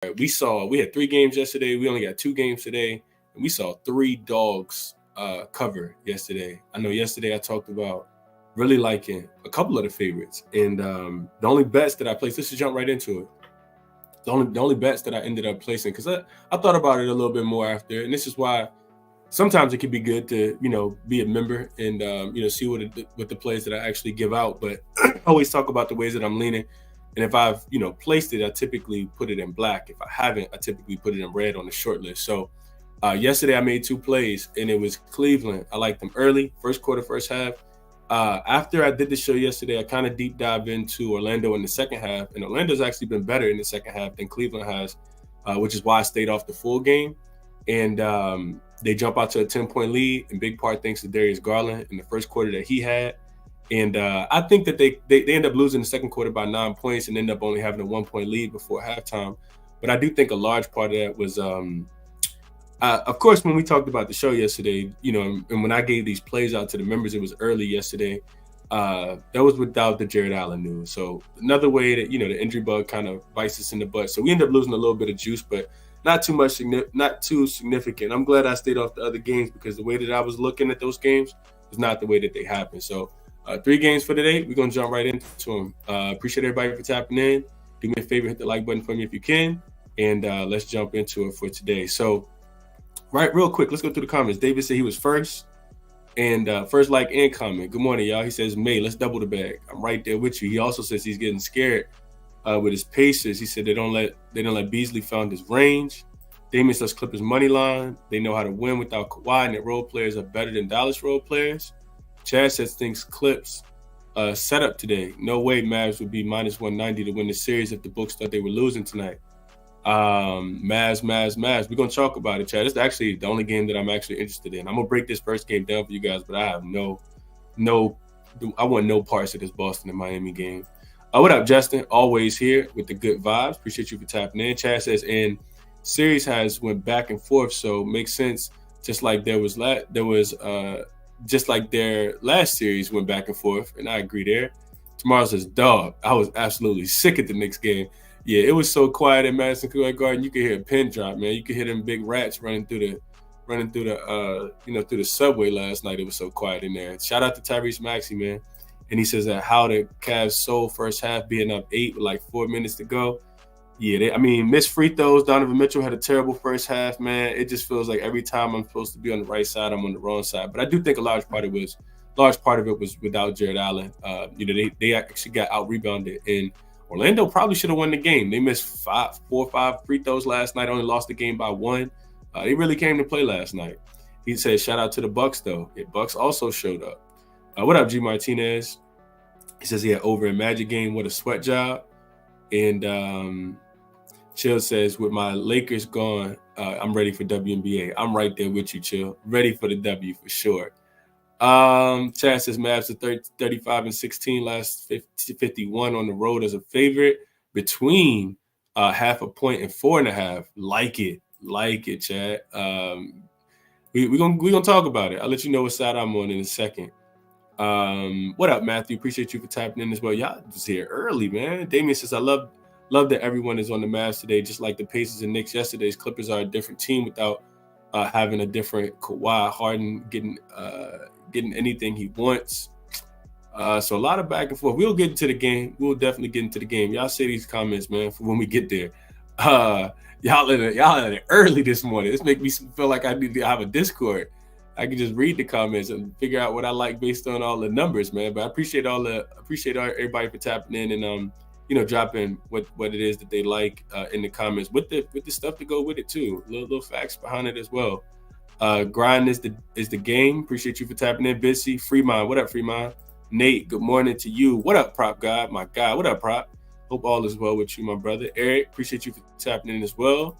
We had 3 games yesterday. We only got 2 games today, and we saw 3 dogs cover yesterday. I know yesterday I talked about really liking a couple of the favorites, and the only bets that I placed. Let's just jump right into it. The only bets that I ended up placing, because I thought about it a little bit more after, and this is why sometimes it can be good to be a member and see what the plays that I actually give out. But I always talk about the ways that I'm leaning. And if I've, placed it, I typically put it in black. If I haven't, I typically put it in red on the short list. So yesterday I made 2 plays, and it was Cleveland. I liked them early, first quarter, first half. After I did the show yesterday, I kind of deep dive into Orlando in the second half. And Orlando's actually been better in the second half than Cleveland has, which is why I stayed off the full game. And they jump out to a 10-point lead, in big part thanks to Darius Garland in the first quarter that he had. And I think that they end up losing the second quarter by 9 points and end up only having a 1-point lead before halftime. But I do think a large part of that was, of course, when we talked about the show yesterday, and when I gave these plays out to the members, it was early yesterday. That was without the Jared Allen news. So another way that, the injury bug kind of bites us in the butt. So we end up losing a little bit of juice, but not too much, not too significant. I'm glad I stayed off the other games, because the way that I was looking at those games was not the way that they happened. So 3 games for today. We're going to jump right into them. Appreciate everybody for tapping in. Do me a favor, hit the like button for me if you can. And let's jump into it for today. So, right, real quick, let's go through the comments. David said he was first. And first like and comment. Good morning, y'all. He says, May, let's double the bag. I'm right there with you. He also says he's getting scared with his Pacers. He said they don't let Beasley found his range. Damian says Clippers money line. They know how to win without Kawhi, and their role players are better than Dallas role players. Chad says thinks Clips set up today. No way Mavs would be minus 190 to win the series if the books thought they were losing tonight. Mavs. We're going to talk about it, Chad. It's actually the only game that I'm actually interested in. I'm going to break this first game down for you guys, but I have I want no parts of this Boston and Miami game. What up, Justin? Always here with the good vibes. Appreciate you for tapping in. Chad says, and series has went back and forth, so makes sense. Just like just like their last series went back and forth, and I agree there. Tomorrow says, dog, I was absolutely sick at the Knicks game. Yeah, it was so quiet at Madison Square Garden. You could hear a pin drop, man. You could hear them big rats running through the subway last night. It was so quiet in there. Shout out to Tyrese Maxey, man. And he says that how the Cavs sold first half being up 8 with like 4 minutes to go. Yeah, missed free throws. Donovan Mitchell had a terrible first half, man. It just feels like every time I'm supposed to be on the right side, I'm on the wrong side. But I do think a large part of it was without Jared Allen. They actually got out-rebounded. And Orlando probably should have won the game. They missed 4 or 5 free throws last night, only lost the game by 1. They really came to play last night. He said, shout out to the Bucks, though. Yeah, Bucks also showed up. What up, G. Martinez? He says he had over a Magic game. What a sweat job. And Chill says, with my Lakers gone, I'm ready for WNBA. I'm right there with you, Chill. Ready for the W for sure. Chad says Mavs are 35-16, last 51 on the road as a favorite, between half a point and 4.5. Like it, Chad. We're gonna talk about it. I'll let you know what side I'm on in a second. What up, Matthew? Appreciate you for tapping in as well. Y'all just here early, man. Damian says, I love that everyone is on the Mavs today, just like the Pacers and Knicks yesterday's Clippers are a different team without having a different Kawhi. Harden getting anything he wants. So a lot of back and forth. We'll get into the game. We'll definitely get into the game. Y'all say these comments, man, for when we get there. Y'all in it early this morning. This make me feel like I need to have a Discord. I can just read the comments and figure out what I like based on all the numbers, man. But I appreciate everybody for tapping in and dropping what it is that they like in the comments with the stuff to go with it too. Little facts behind it as well. Grind is the game. Appreciate you for tapping in, Bitsy. Fremont, what up, Fremont? Nate, good morning to you. What up, Prop God? My God, what up, Prop? Hope all is well with you, my brother. Eric, appreciate you for tapping in as well.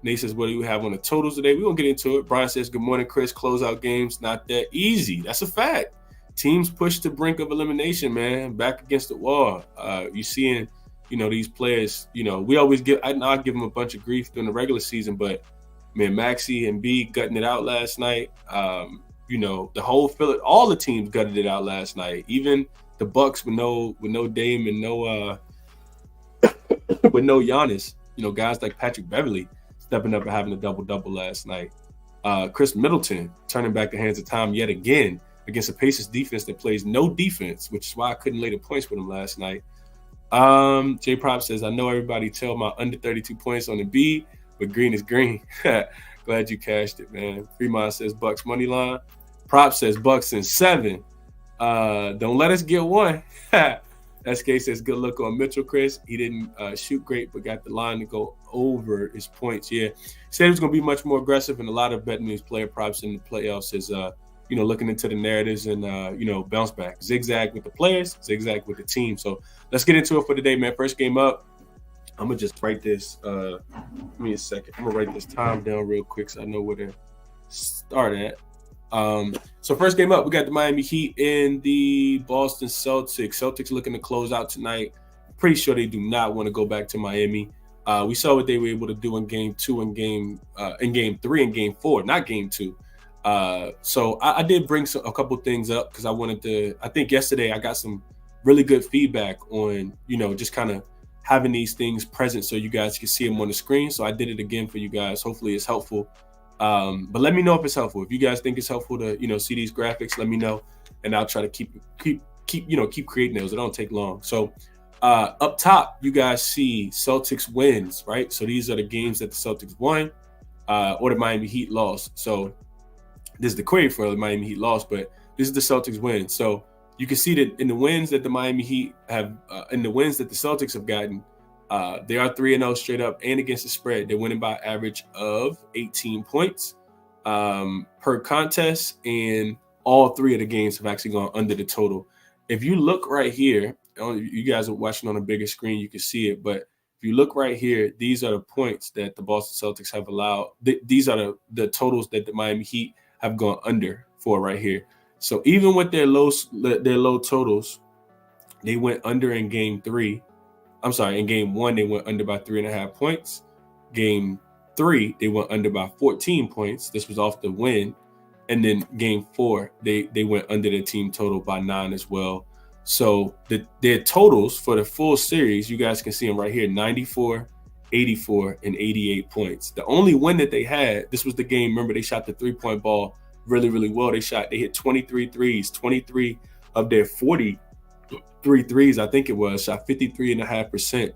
Nate says, what do you have on the totals today? We're going to get into it. Brian says, good morning, Chris. Closeout games, not that easy. That's a fact. Teams push to brink of elimination, man. Back against the wall. You seeing, these players, we always I give them a bunch of grief during the regular season, but, man, Maxey and B gutting it out last night. The whole Philly, all the teams gutted it out last night. Even the Bucks with no Dame and no Giannis. guys like Patrick Beverley stepping up and having a double-double last night. Chris Middleton turning back the hands of time yet again against a Pacers defense that plays no defense, which is why I couldn't lay the points with him last night. J Prop says, I know everybody tell my under 32 points on the B, but green is green. Glad you cashed it, man. Fremont says Bucks money line. Prop says Bucks in 7. Don't let us get one. SK says good luck on Mitchell, Chris. He didn't shoot great, but got the line to go over his points. Yeah, he said he was going to be much more aggressive, and a lot of betting these player props in the playoffs is, looking into the narratives and, bounce back. Zigzag with the players, zigzag with the team. So let's get into it for today, man. First game up. I'm going to just write this. Give me a second. I'm going to write this time down real quick so I know where to start at. So first game up, we got the Miami Heat and the Boston Celtics. Celtics looking to close out tonight. Pretty sure they do not want to go back to Miami. We saw what they were able to do in game 2 and game 3 and game 4, not game 2. So I did bring a couple things up because I think yesterday I got some really good feedback on, just kind of having these things present so you guys can see them on the screen. So I did it again for you guys. Hopefully it's helpful. But let me know if it's helpful. If you guys think it's helpful to, see these graphics, let me know. And I'll try to keep creating those. It don't take long. So up top, you guys see Celtics wins, right? So these are the games that the Celtics won or the Miami Heat lost. So this is the query for the Miami Heat lost, but this is the Celtics win. So you can see that in the wins that the Miami Heat have, in the wins that the Celtics have gotten, they are 3-0 straight up and against the spread. They're winning by an average of 18 points per contest, and all 3 of the games have actually gone under the total. If you look right here, you guys are watching on a bigger screen, you can see it, but if you look right here, these are the points that the Boston Celtics have allowed. These are the totals that the Miami Heat have gone under for right here. So even with their low totals, they went under in game 3. I'm sorry, in game 1, they went under by 3.5 points. Game 3, they went under by 14 points. This was off the win. And then game 4, they went under the team total by 9 as well. So their totals for the full series, you guys can see them right here, 94, 84, and 88 points. The only win that they had, this was the game, remember, they shot the three-point ball really, really well. They hit 23 threes, 23 of their 43 threes, I think it was, shot 53.5%.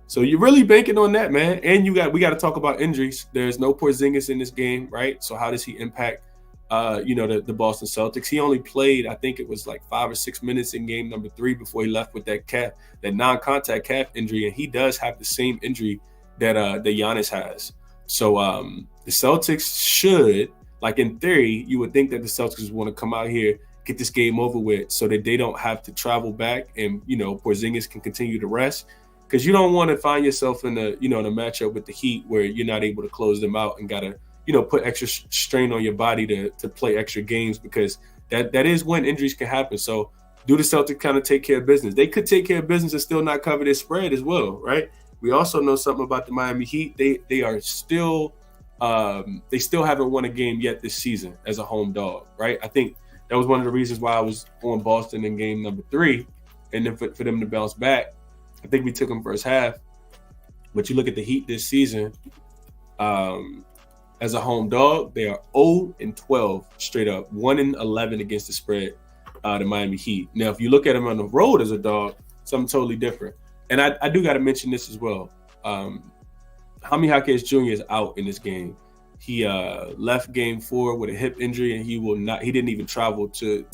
So you're really banking on that, man. And we got to talk about injuries. There's no Porzingis in this game, right? So how does he impact, the Boston Celtics? He only played, I think it was like 5 or 6 minutes in game number 3 before he left with that non-contact calf injury. And he does have the same injury that Giannis has. So the Celtics should, like in theory, you would think that the Celtics want to come out here, get this game over with so that they don't have to travel back and, Porzingis can continue to rest. Because you don't want to find yourself in in a matchup with the Heat where you're not able to close them out and got to, put extra strain on your body to play extra games, because that is when injuries can happen. So do the Celtics kind of take care of business? They could take care of business and still not cover their spread as well, right? We also know something about the Miami Heat. They are still they still haven't won a game yet this season as a home dog, right? I think that was one of the reasons why I was on Boston in game number 3, and then for them to bounce back. I think we took them first half, but you look at the Heat this season, as a home dog, they are 0-12 straight up, 1-11 against the spread, the Miami Heat. Now, if you look at them on the road as a dog, something totally different. And I do got to mention this as well. Jaime Jaquez Jr. is out in this game. He left game 4 with a hip injury, and he didn't even travel to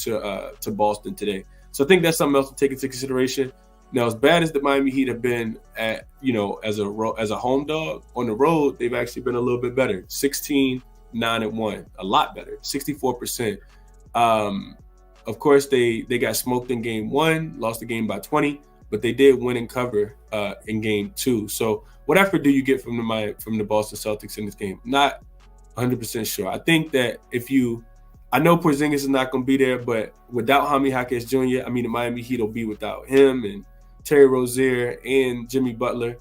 Boston today. So I think that's something else to take into consideration. Now, as bad as the Miami Heat have been at, as a home dog, on the road, they've actually been a little bit better. 16-9-1, a lot better, 64%. Of course, they got smoked in game 1, lost the game by 20, but they did win and cover in game 2. So what effort do you get from the Boston Celtics in this game? Not 100% sure. I think that I know Porzingis is not going to be there, but without Jaime Jaquez Jr., the Miami Heat will be without him and Terry Rozier and Jimmy Butler.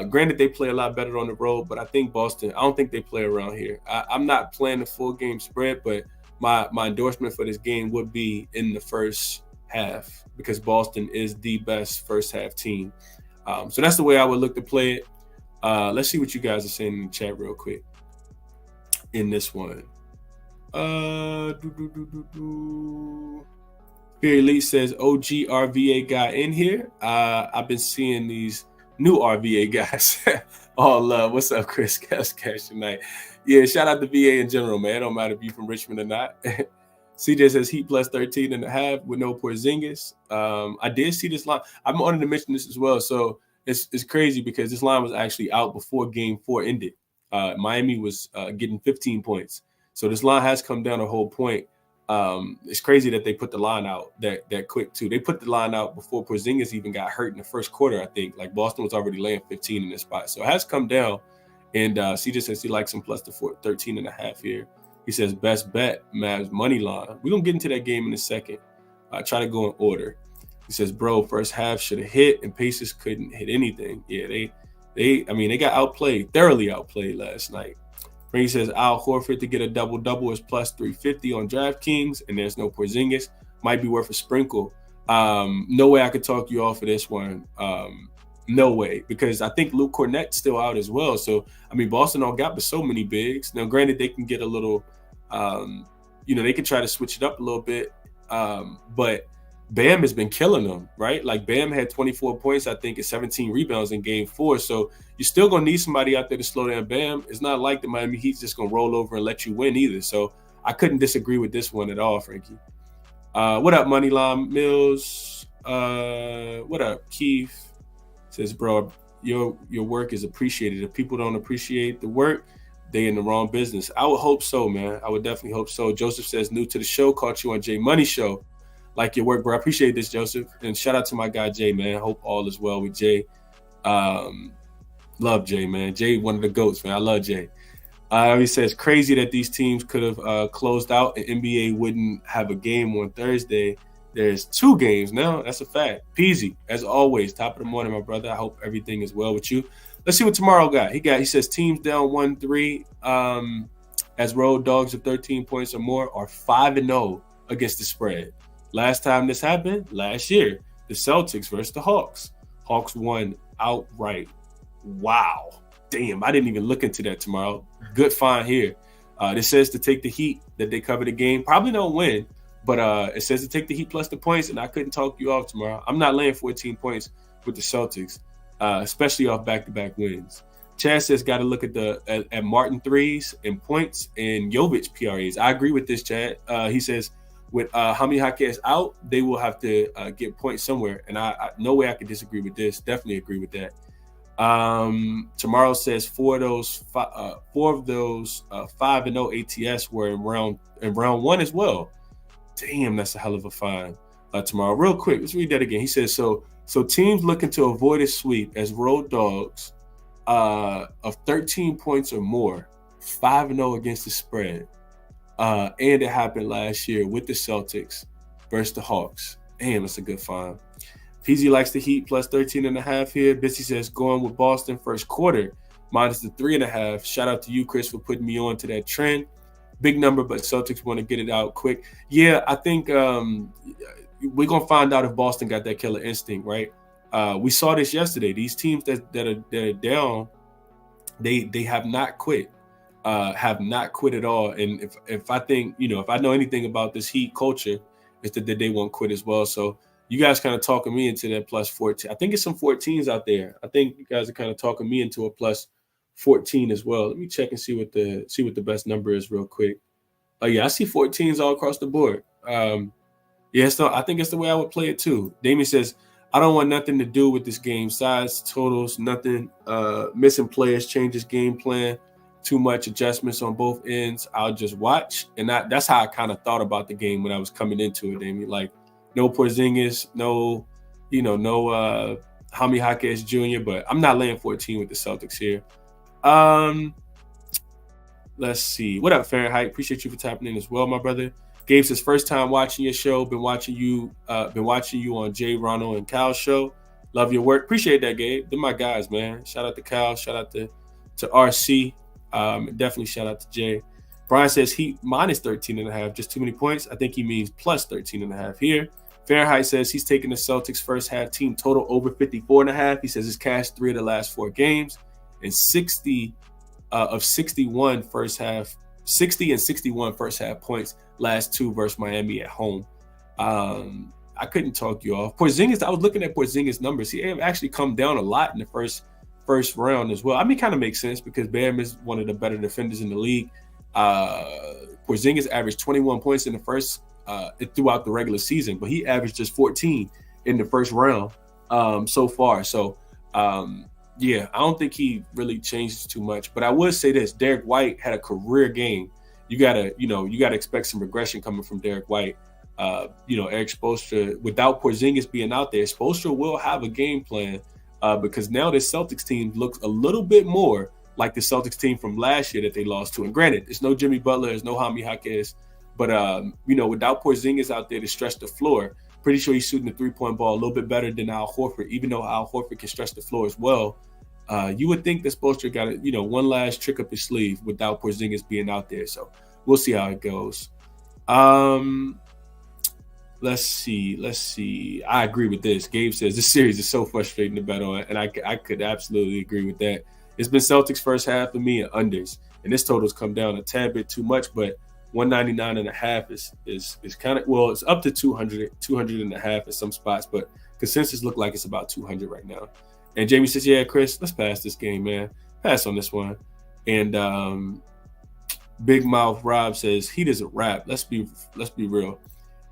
Granted, they play a lot better on the road, but I think Boston, I don't think they play around here. I'm not playing the full game spread, but my endorsement for this game would be in the first half, because Boston is the best first half team. So that's the way I would look to play it. Let's see what you guys are saying in the chat real quick in this one. Fear Elite says OG RVA guy in here. I've been seeing these new RVA guys. All love. What's up, Chris? Cash tonight. Yeah, shout out to VA in general, man. It don't matter if you're from Richmond or not. CJ says Heat plus 13.5 with no Porzingis. I did see this line. I'm wanted to mention this as well. So it's crazy because this line was actually out before Game 4 ended. Miami was getting 15 points. So this line has come down a whole point. It's crazy that they put the line out that quick too. They put the line out before Porzingis even got hurt in the first quarter, I think. Like Boston was already laying 15 in this spot. So it has come down. And CJ says he likes him plus the 13.5 here. He says best bet, Mavs money line. We're going to get into that game in a second. Try to go in order. He says, bro, first half should have hit and Pacers couldn't hit anything. Yeah, they got outplayed, thoroughly outplayed last night. Frankie says Al Horford to get a double-double is plus 350 on DraftKings, and there's no Porzingis. Might be worth a sprinkle. No way I could talk you off of this one. No way, because I think Luke Kornet's still out as well. So, I mean, Boston don't got but so many bigs. Now, granted, they can get a little, they can try to switch it up a little bit. But Bam has been killing them, right? Like Bam had 24 points, I think, and 17 rebounds in Game 4. So you're still going to need somebody out there to slow down Bam. It's not like the Miami Heat's just going to roll over and let you win either. So I couldn't disagree with this one at all, Frankie. What up, Moneyline Mills? What up, Keith? Says, bro, your work is appreciated. If people don't appreciate the work, they in the wrong business. I would hope so, man. I would definitely hope so. Joseph says, new to the show, caught you on Jay Money Show. Like your work, bro. I appreciate this, Joseph. And shout out to my guy, Jay, man. Hope all is well with Jay. Love Jay, man. Jay, one of the GOATs, man. I love Jay. He says, crazy that these teams could have closed out and NBA wouldn't have a game on Thursday. There's 2 games now. That's a fact. Peasy, as always, top of the morning, my brother. I hope everything is well with you. Let's see what tomorrow got. He says teams down 1-3 as road dogs of 13 points or more are 5-0 against the spread. Last time this happened, last year, the Celtics versus the Hawks. Hawks won outright. Wow. Damn, I didn't even look into that tomorrow. Good find here. This says to take the Heat, that they cover the game. Probably don't win, but it says to take the Heat plus the points, and I couldn't talk you off tomorrow. I'm not laying 14 points with the Celtics, especially off back-to-back wins. Chad says got to look at Martin threes and points and Jovic PRAs. I agree with this, Chad. He says, with Hami Hakes out, they will have to get points somewhere. And I no way I could disagree with this. Definitely agree with that. Tomorrow says 4 of those 5-0 ATS were in round 1 as well. Damn, that's a hell of a find. Tomorrow, real quick, let's read that again. He says so teams looking to avoid a sweep as road dogs of 13 points or more, 5-0 against the spread. And it happened last year with the Celtics versus the Hawks. Damn, that's a good find. PZ likes the Heat plus 13.5 here. Bissy says going with Boston first quarter minus the 3.5. Shout out to you, Chris, for putting me on to that trend. Big number, but Celtics want to get it out quick. Yeah, I think we're going to find out if Boston got that killer instinct, right? We saw this yesterday. These teams that are down, they have not quit. Have not quit at all. And if I think, if I know anything about this Heat culture, it's that they won't quit as well. So you guys kind of talking me into that plus 14. I think it's some 14s out there. I think you guys are kind of talking me into a plus 14 as well. Let me check and see what the best number is real quick. Oh yeah, I see 14s all across the board. So I think it's the way I would play it too. Damien says, I don't want nothing to do with this game. Size, totals, nothing. Missing players, changes game plan. Too much adjustments on both ends. I'll just watch. And that's how I kind of thought about the game when I was coming into it, Damien. Like, no Porzingis, no Hami Hakes Jr., but I'm not laying 14 with the Celtics here. Let's see. What up, Fahrenheit? Appreciate you for tapping in as well, my brother. Gabe says, first time watching your show. Been watching you on Jay, Ronald, and Cal's show. Love your work. Appreciate that, Gabe. They're my guys, man. Shout out to Cal. Shout out to RC. Definitely shout out to Jay. Brian says Heat minus 13.5, just too many points. I think he means plus 13.5 here. Fahrenheit says he's taking the Celtics first half team total over 54.5. He says he's cashed 3 of the last 4 games. and 60 of 61 first half, 60 and 61 first half points last two versus Miami at home. I couldn't talk you off. Porzingis, I was looking at Porzingis' numbers. He have actually come down a lot in the first round as well. I mean, kind of makes sense because Bam is one of the better defenders in the league. Porzingis averaged 21 points in the first throughout the regular season, but he averaged just 14 in the first round so far. So, yeah, I don't think he really changes too much. But I would say this: Derek White had a career game. You gotta expect some regression coming from Derek White. Eric Spoelstra, without Porzingis being out there, Spoelstra will have a game plan because now this Celtics team looks a little bit more like the Celtics team from last year that they lost to. And granted, there's no Jimmy Butler, there's no Jaime Jaquez, but without Porzingis out there to stretch the floor, pretty sure he's shooting the three-point ball a little bit better than Al Horford. Even though Al Horford can stretch the floor as well, you would think that Spoelstra got one last trick up his sleeve without Porzingis being out there. So we'll see how it goes. Let's see. I agree with this. Gabe says this series is so frustrating to bet on, and I could absolutely agree with that. It's been Celtics first half for me and unders, and this total's come down a tad bit too much, but 199.5 is kind of, well, it's up to 200 and a half at some spots, but consensus look like it's about 200 right now. And Jamie says, yeah, Chris, let's pass this game, man. Pass on this one. And Big Mouth Rob says he doesn't rap. Let's be real.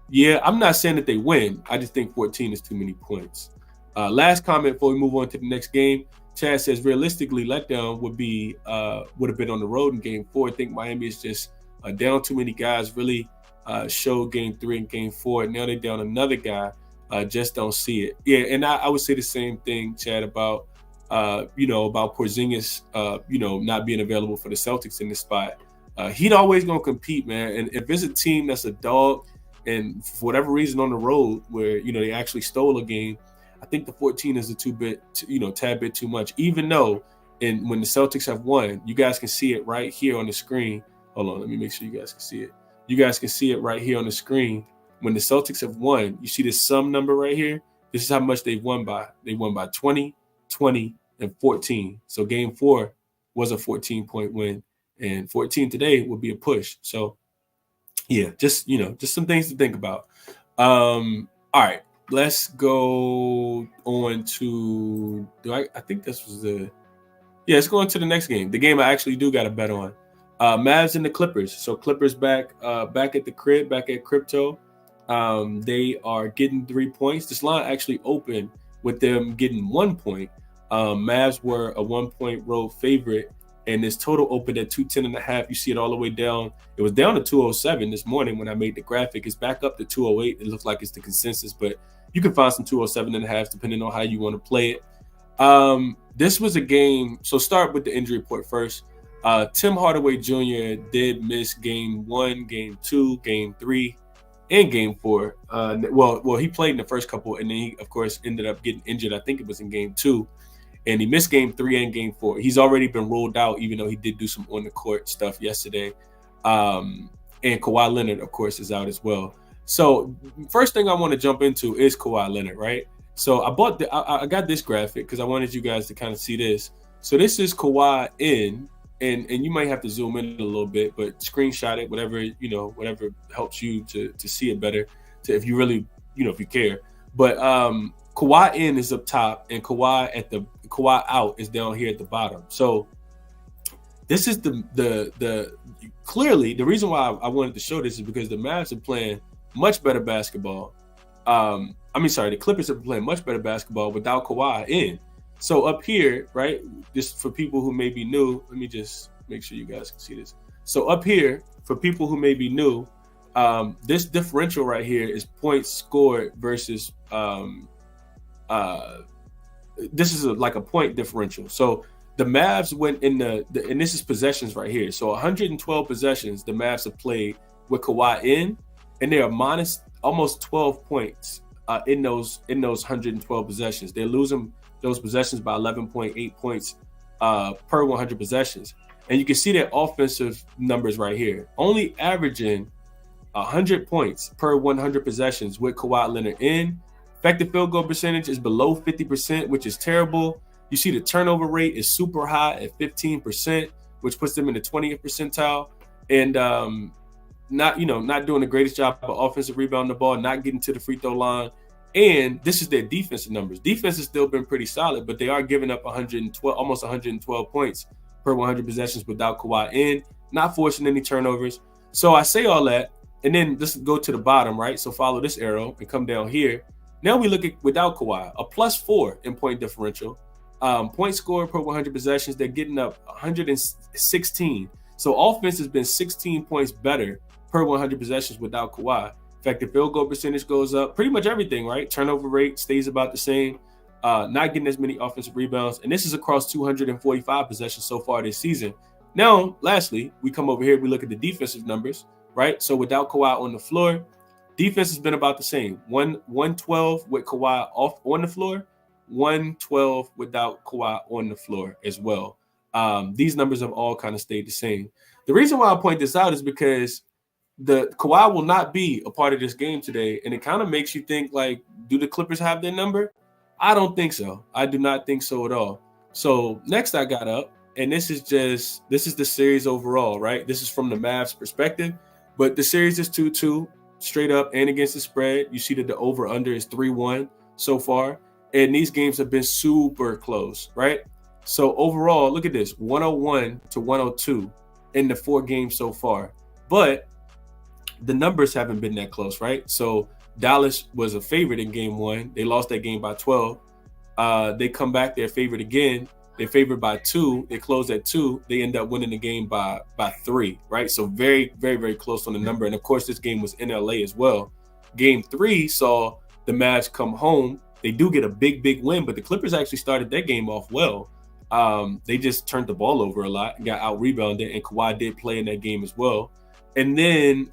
Yeah, I'm not saying that they win. I just think 14 is too many points. Last comment before we move on to the next game. Chad says realistically, letdown would have been on the road in Game 4. I think Miami is just down too many guys. Really showed Game 3 and Game 4. Now they're down another guy. Just don't see it. Yeah, and I would say the same thing, Chad, about Porzingis, not being available for the Celtics in this spot. He's always gonna compete, man. And if it's a team that's a dog, and for whatever reason on the road where, they actually stole a game, I think the 14 is tad bit too much, even though when the Celtics have won, you guys can see it right here on the screen. Hold on, let me make sure you guys can see it. You guys can see it right here on the screen. When the Celtics have won, you see this sum number right here. This is how much they've won by. They won by 20, 20, and 14. So Game 4 was a 14-point win, and 14 today will be a push. So, yeah, just some things to think about. All right, let's go on to. I think this was let's go on to the next game. The game I actually do got a bet on. Mavs and the Clippers. So Clippers back at the crib, back at Crypto. They are getting 3 points. This line actually opened with them getting 1 point. Mavs were a 1 point road favorite, and this total opened at 210.5. You see it all the way down. It was down to 207 this morning when I made the graphic. It's back up to 208. It looks like it's the consensus, but you can find some 207.5 depending on how you want to play it. This was a game. So start with the injury report first. Tim Hardaway Jr. did miss Game 1, Game 2, Game 3, and Game 4. Well, he played in the first couple, and then he, of course, ended up getting injured. I think it was in Game 2. And he missed Game 3 and Game 4. He's already been ruled out, even though he did do some on-the-court stuff yesterday. And Kawhi Leonard, of course, is out as well. So first thing I want to jump into is Kawhi Leonard, right? So I got this graphic because I wanted you guys to kind of see this. So this is Kawhi in, and you might have to zoom in a little bit, but screenshot it, whatever helps you to see it better, if you really, if you care. But Kawhi in is up top, and Kawhi out is down here at the bottom. So this is the clearly the reason why I wanted to show this is because the Mavs are playing much better basketball. The Clippers are playing much better basketball without Kawhi in. So up here, right, just for people who may be new, let me just make sure you guys can see this. So up here, for people who may be new, this differential right here is points scored versus this is like a point differential. So the Mavs went in and this is possessions right here. So 112 possessions the Mavs have played with Kawhi in, and they are minus almost 12 points in those 112 possessions. They're losing those possessions by 11.8 points per 100 possessions. And you can see their offensive numbers right here, only averaging 100 points per 100 possessions with Kawhi Leonard in. Effective field goal percentage is below 50%, which is terrible. You see the turnover rate is super high at 15%, which puts them in the 20th percentile. And not doing the greatest job of offensive rebounding the ball, not getting to the free throw line. And this is their defensive numbers. Defense has still been pretty solid, but they are giving up 112, almost 112 points per 100 possessions without Kawhi in, not forcing any turnovers. So I say all that, and then let's go to the bottom, right? So follow this arrow and come down here. Now we look at without Kawhi, a +4 in point differential. Points scored per 100 possessions, they're getting up 116. So offense has been 16 points better per 100 possessions without Kawhi. Effective field goal percentage goes up. Pretty much everything, right? Turnover rate stays about the same. Not getting as many offensive rebounds. And this is across 245 possessions so far this season. Now, lastly, we come over here, we look at the defensive numbers, right? So without Kawhi on the floor, defense has been about the same. 112 with Kawhi off on the floor, 112 without Kawhi on the floor as well. These numbers have all kind of stayed the same. The reason why I point this out is because the Kawhi will not be a part of this game today, and it kind of makes you think, like, do the Clippers have their number? I don't think so. I do not think so at all. So next I got up, and this is the series overall, right? This is from the Mavs perspective, but the series is 2-2 straight up and against the spread. You see that the over-under is 3-1 so far, and these games have been super close, right? So overall, look at this, 101-102 in the 4 games so far. But the numbers haven't been that close, right? So Dallas was a favorite in game 1. They lost that game by 12. They come back, they're favored again. They're favored by 2. They close at 2. They end up winning the game by 3, right? So very, very, very close on the number. And of course, this game was in LA as well. Game 3 saw the Mavs come home. They do get a big, big win, but the Clippers actually started their game off well. They just turned the ball over a lot and got out-rebounded, and Kawhi did play in that game as well. And then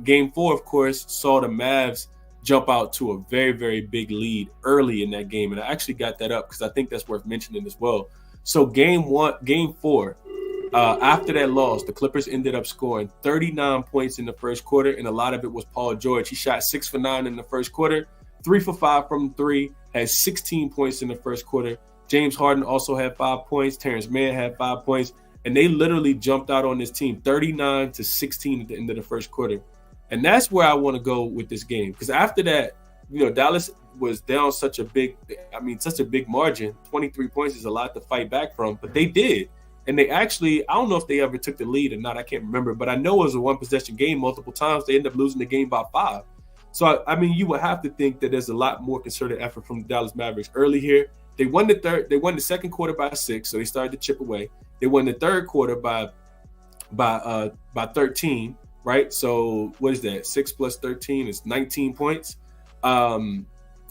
game 4, of course, saw the Mavs jump out to a very, very big lead early in that game. And I actually got that up because I think that's worth mentioning as well. So game 4, after that loss, the Clippers ended up scoring 39 points in the first quarter, and a lot of it was Paul George. He shot 6 for 9 in the first quarter, 3 for 5 from 3, had 16 points in the first quarter. James Harden also had 5 points. Terrence Mann had 5 points. And they literally jumped out on this team 39-16 at the end of the first quarter. And that's where I want to go with this game. Because after that, Dallas was down such a big margin. 23 points is a lot to fight back from, but they did. And they actually, I don't know if they ever took the lead or not. I can't remember, but I know it was a one-possession game multiple times. They ended up losing the game by 5. So, you would have to think that there's a lot more concerted effort from the Dallas Mavericks early here. They won the second quarter by 6, so they started to chip away. They won the third quarter by 13, right? So what is that? 6 plus 13 is 19 points. So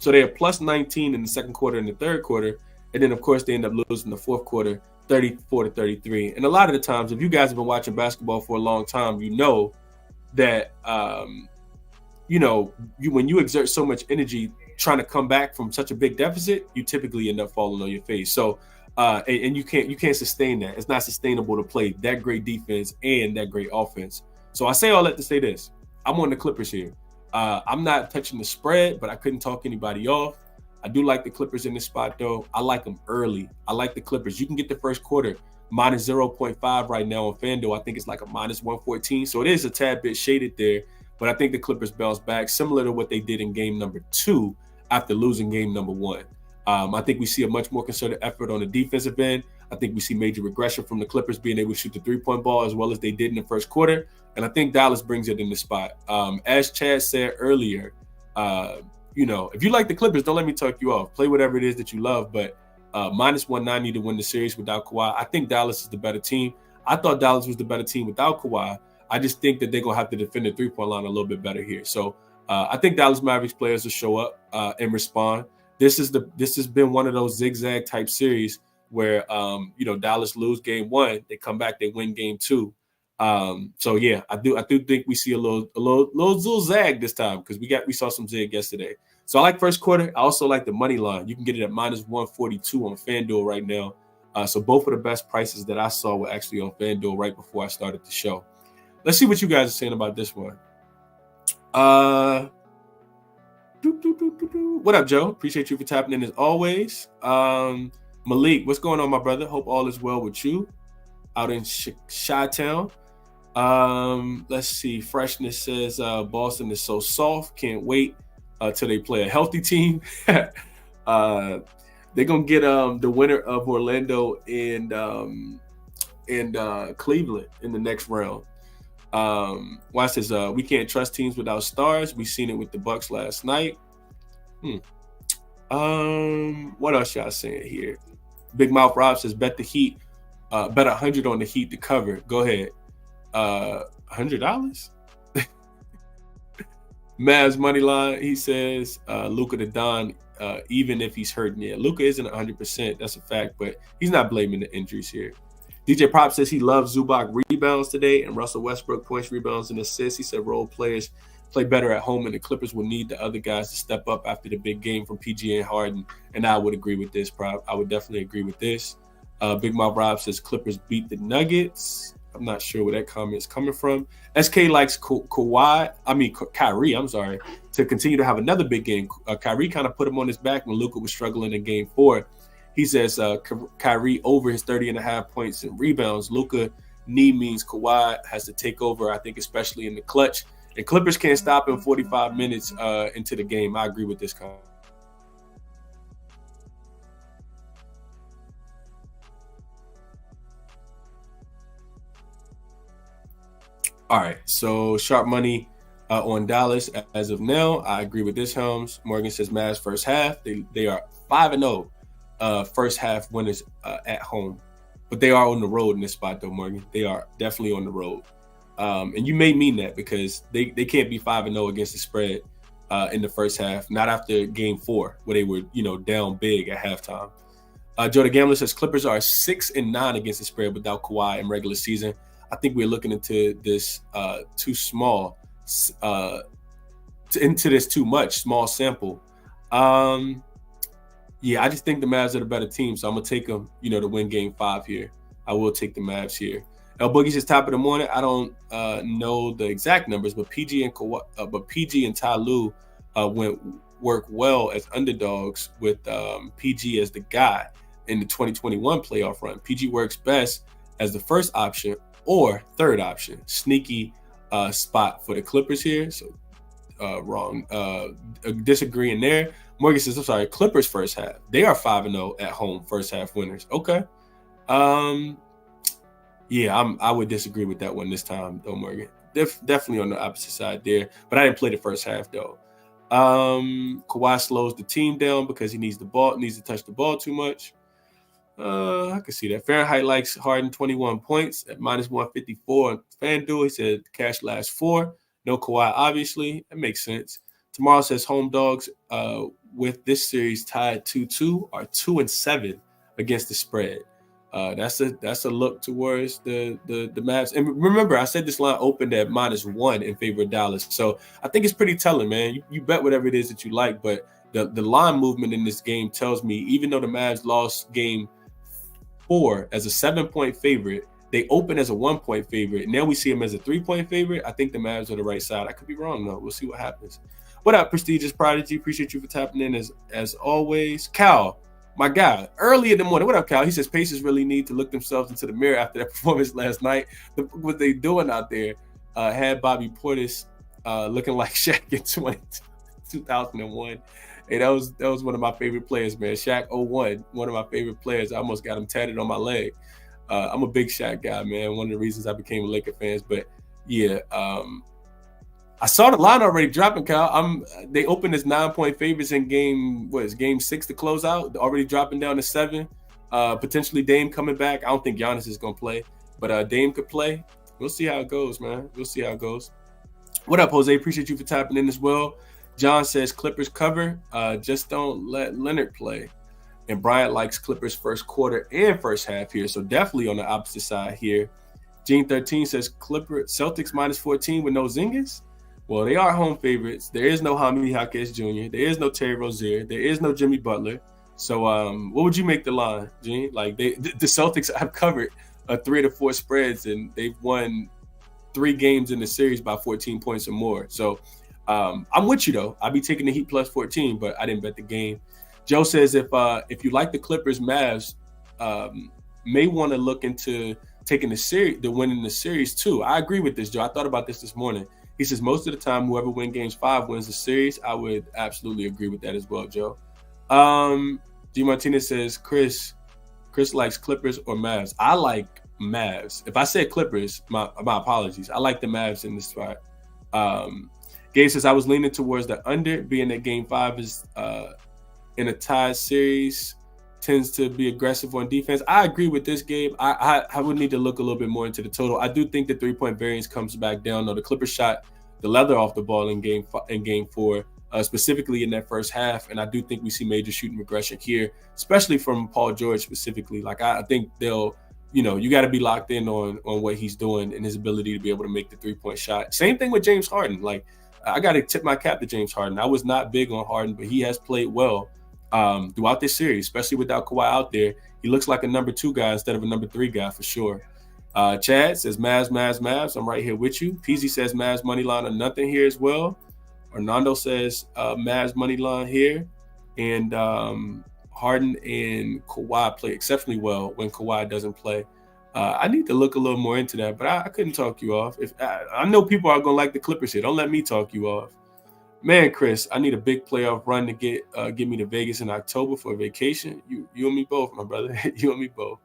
they are plus 19 in the second quarter and the third quarter. And then, of course, they end up losing the fourth quarter, 34-33. And a lot of the times, if you guys have been watching basketball for a long time, you know that, when you exert so much energy trying to come back from such a big deficit, you typically end up falling on your face. So, and you can't sustain that. It's not sustainable to play that great defense and that great offense. So I say all that to say this. I'm on the Clippers here. I'm not touching the spread, but I couldn't talk anybody off. I do like the Clippers in this spot, though. I like them early. I like the Clippers. You can get the first quarter minus 0.5 right now on FanDuel. I think it's like a minus 114. So it is a tad bit shaded there. But I think the Clippers bounce back, similar to what they did in game number 2 after losing game number 1. I think we see a much more concerted effort on the defensive end. I think we see major regression from the Clippers being able to shoot the three-point ball as well as they did in the first quarter. And I think Dallas brings it in the spot. As Chad said earlier, if you like the Clippers, don't let me talk you off. Play whatever it is that you love, but minus 190 to win the series without Kawhi. I think Dallas is the better team. I thought Dallas was the better team without Kawhi. I just think that they're going to have to defend the three-point line a little bit better here. So I think Dallas Mavericks players will show up and respond. This has been one of those zigzag type series where Dallas lose game 1, they come back, they win game 2. So yeah, I do think we see a little zag this time because we saw some zig yesterday. So I like first quarter. I also like the money line. You can get it at minus 142 on FanDuel right now. So both of the best prices that I saw were actually on FanDuel right before I started the show. Let's see what you guys are saying about this one. What up, Joe? Appreciate you for tapping in as always. Malik, what's going on, my brother? Hope all is well with you out in Chi-Town. Let's see. Freshness says Boston is so soft. Can't wait till they play a healthy team. They're gonna get the winner of Orlando and Cleveland in the next round. Watch says we can't trust teams without stars. We seen it with the Bucks last night. What else y'all saying here? Big Mouth Rob says bet the Heat. Bet 100 on the Heat to cover. Go ahead. $100. Mavs money line. He says Luka to Don. Even if he's hurting, yeah, Luka isn't 100%. That's a fact, but he's not blaming the injuries here. DJ Prop says he loves Zubac rebounds today and Russell Westbrook points, rebounds, and assists. He said role players play better at home, and the Clippers will need the other guys to step up after the big game from PG and Harden. And I would agree with this, Prop. I would definitely agree with this. Big Mouth Rob says Clippers beat the Nuggets. I'm not sure where that comment is coming from. SK likes Kyrie, to continue to have another big game. Kyrie kind of put him on his back when Luka was struggling in game 4. He says Kyrie over his 30.5 points and rebounds. Luka knee means Kawhi has to take over, I think, especially in the clutch. And Clippers can't stop him 45 minutes into the game. I agree with this comment. All right, so sharp money on Dallas as of now. I agree with this, Helms. Morgan says Mavs first half. They are 5-0 first half winners at home. But they are on the road in this spot, though, Morgan. They are definitely on the road. And you may mean that because they can't be 5-0 against the spread in the first half, not after game 4 where they were, down big at halftime. Joe the Gambler says Clippers are 6-9 against the spread without Kawhi in regular season. I think we're looking into this too much small sample. Yeah, I just think the Mavs are the better team, so I'm gonna take them, to win Game 5 here. I will take the Mavs here. El Boogie says top of the morning. I don't know the exact numbers, but PG and Ty Lue work well as underdogs with PG as the guy in the 2021 playoff run. PG works best as the first option or third option. Sneaky spot for the Clippers here. So wrong. Disagreeing there. Morgan says, I'm sorry, Clippers first half. They are 5-0 at home, first half winners. Okay. Yeah, I would disagree with that one this time, though, Morgan. Definitely on the opposite side there. But I didn't play the first half, though. Kawhi slows the team down because he needs to touch the ball too much. I can see that. Fahrenheit likes Harden 21 points at -154 on FanDuel. He said cash lasts 4. No Kawhi, obviously. That makes sense. Tomorrow says home dogs with this series tied 2-2 are 2-7 against the spread. That's a look towards the Mavs. And remember, I said this line opened at -1 in favor of Dallas. So I think it's pretty telling, man. You bet whatever it is that you like, but the line movement in this game tells me even though the Mavs lost game 4 as a 7-point favorite, they open as a 1-point favorite. Now we see them as a 3-point favorite. I think the Mavs are the right side. I could be wrong, though. We'll see what happens. What up, Prestigious Prodigy? Appreciate you for tapping in as always. Cal, my guy, early in the morning. What up, Cal? He says Pacers really need to look themselves into the mirror after that performance last night. What they doing out there had Bobby Portis looking like Shaq in 2001. Hey, that was one of my favorite players, man. Shaq 01, one of my favorite players. I almost got him tatted on my leg. I'm a big Shaq guy, man. One of the reasons I became a Laker fan. But yeah, I saw the line already dropping, Kyle. They opened as 9-point favorites in game 6 to close out. They're already dropping down to 7. Potentially Dame coming back. I don't think Giannis is gonna play, but Dame could play. We'll see how it goes, man. We'll see how it goes. What up, Jose? Appreciate you for tapping in as well. John says Clippers cover. Just don't let Leonard play. And Bryant likes Clippers first quarter and first half here. So definitely on the opposite side here. Gene 13 says Celtics -14 with no Zingas. Well, they are home favorites. There is no Jaime Jaquez Jr. There is no Terry Rozier. There is no Jimmy Butler. So what would you make the line, Gene? Like the Celtics have covered 3 to 4 spreads, and they've won 3 games in the series by 14 points or more. So I'm with you, though. I'd be taking the Heat +14, but I didn't bet the game. Joe says if you like the Clippers Mavs, may want to look into taking the winning the series too. I agree with this, Joe. I thought about this morning. He says most of the time, whoever wins Games 5 wins the series. I would absolutely agree with that as well, Joe. G Martinez says Chris likes Clippers or Mavs. I like Mavs. If I said Clippers, my apologies. I like the Mavs in this spot. Gabe says I was leaning towards the under, being that Game 5 is in a tied series, tends to be aggressive on defense. I agree with this, Gabe. I would need to look a little bit more into the total. I do think the 3-point variance comes back down. Though the Clippers shot the leather off the ball in Game 4, specifically in that first half, and I do think we see major shooting regression here, especially from Paul George specifically. Like I think they'll, you got to be locked in on what he's doing and his ability to be able to make the 3-point shot. Same thing with James Harden. Like I got to tip my cap to James Harden. I was not big on Harden, but he has played well throughout this series, especially without Kawhi out there. He looks like a number 2 guy instead of a number 3 guy for sure. Chad says Mavs. I'm right here with you. Peasy says Mavs money line or nothing here as well. Hernando says Mavs money line here. And Harden and Kawhi play exceptionally well when Kawhi doesn't play. I need to look a little more into that, but I couldn't talk you off. I know people are going to like the Clippers here. Don't let me talk you off. Man, Chris, I need a big playoff run to get me to Vegas in October for a vacation. You and me both, my brother. You and me both.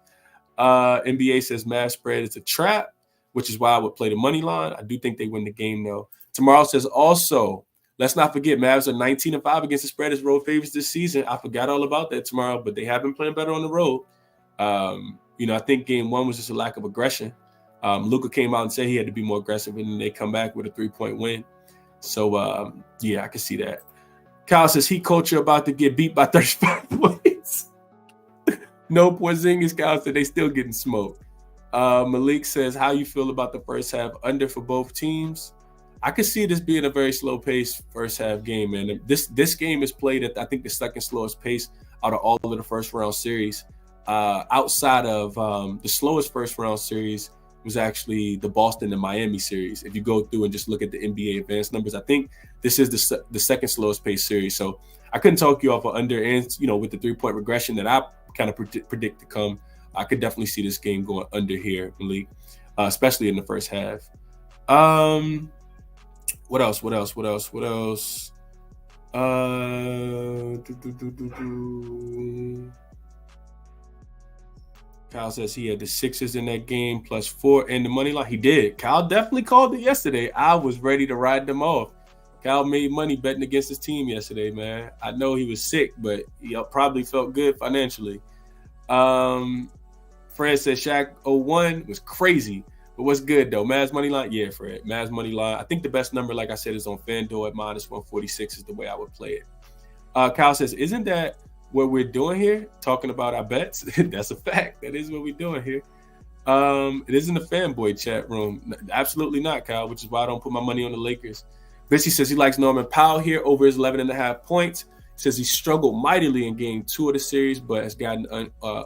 NBA says Mavs spread is a trap, which is why I would play the money line. I do think they win the game, though. Tomorrow says also, let's not forget Mavs are 19-5 against the spread as road favorites this season. I forgot all about that tomorrow, but they have been playing better on the road. I think Game 1 was just a lack of aggression. Luka came out and said he had to be more aggressive, and then they come back with a 3-point win. So, I can see that. Kyle says Heat culture about to get beat by 35 points. No Porzingis. Kyle said they still getting smoked. Malik says, how you feel about the first half under for both teams? I could see this being a very slow-paced first half game, man. This game is played at, I think, the second slowest pace out of all of the first-round series. Outside of the slowest first-round series was actually the Boston and Miami series. If you go through and just look at the NBA advanced numbers, I think this is the second slowest pace series. So I couldn't talk you off of under, and with the 3-point regression that I kind of predict to come, I could definitely see this game going under here, Malik, especially in the first half. What else? Kyle says he had the Sixers in that game +4 and the money line. He did. Kyle definitely called it yesterday. I was ready to ride them off. Kyle made money betting against his team yesterday, man. I know he was sick, but he probably felt good financially. Fred said Shaq 01 was crazy. But what's good, though? Mavs money line? Yeah, Fred. Mavs money line. I think the best number, like I said, is on FanDuel at -146 is the way I would play it. Kyle says, isn't that what we're doing here, talking about our bets? That's a fact. That is what we're doing here. It isn't a fanboy chat room. Absolutely not, Kyle, which is why I don't put my money on the Lakers. Bissy says he likes Norman Powell here over his 11.5 points. He says he struggled mightily in Game 2 of the series, but has gotten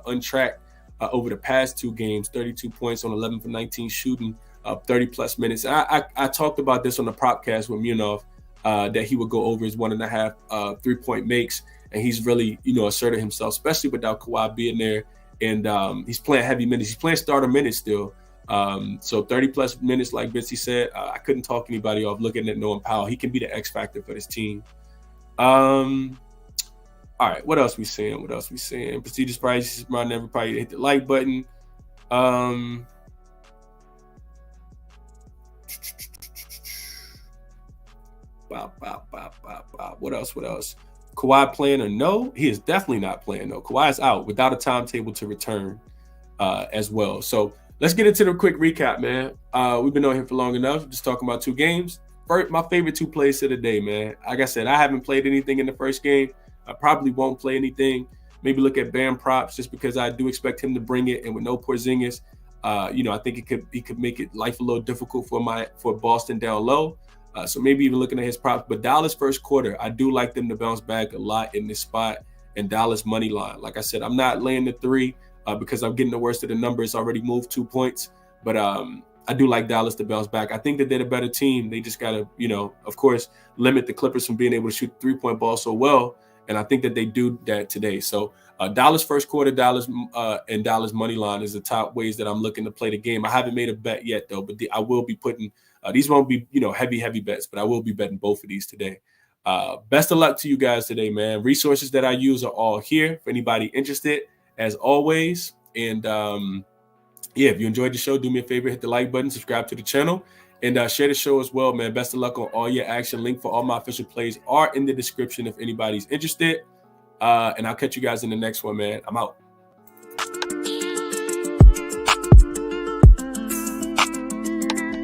untracked over the past 2 games. 32 points on 11 for 19 shooting, 30-plus minutes. I talked about this on the Propcast with Munov, that he would go over his 1.5 3-point makes. And he's really, asserted himself, especially without Kawhi being there. And he's playing heavy minutes. He's playing starter minutes still. So 30-plus minutes, like Bitsy said, I couldn't talk anybody off looking at Norman Powell. He can be the X factor for this team. All right, what else we saying? Prestigious prices, remind everybody to hit the like button. What else? Kawhi playing or no? He is definitely not playing, no. Kawhi's out without a timetable to return as well. So let's get into the quick recap, man. We've been on here for long enough, just talking about 2 games. First, my favorite 2 plays of the day, man. Like I said, I haven't played anything in the first game. I probably won't play anything. Maybe look at Bam props just because I do expect him to bring it. And with no Porzingis, I think he could make it life a little difficult for Boston down low. So maybe even looking at his props. But Dallas first quarter, I do like them to bounce back a lot in this spot. And Dallas money line. Like I said, I'm not laying the 3 because I'm getting the worst of the numbers. Already moved 2 points. But I do like Dallas to bounce back. I think that they're a better team. They just got to, of course, limit the Clippers from being able to shoot the 3-point ball so well. And I think that they do that today. So dollars first quarter, dollars and dollars money line is the top ways that I'm looking to play the game. I haven't made a bet yet, though, but I will be putting these won't be, heavy bets, but I will be betting both of these today. Best of luck to you guys today, man. Resources that I use are all here for anybody interested, as always. And if you enjoyed the show, do me a favor, hit the like button, subscribe to the channel, and share the show as well, man. Best of luck on all your action. Link for all my official plays are in the description if anybody's interested. And I'll catch you guys in the next one, man. I'm out.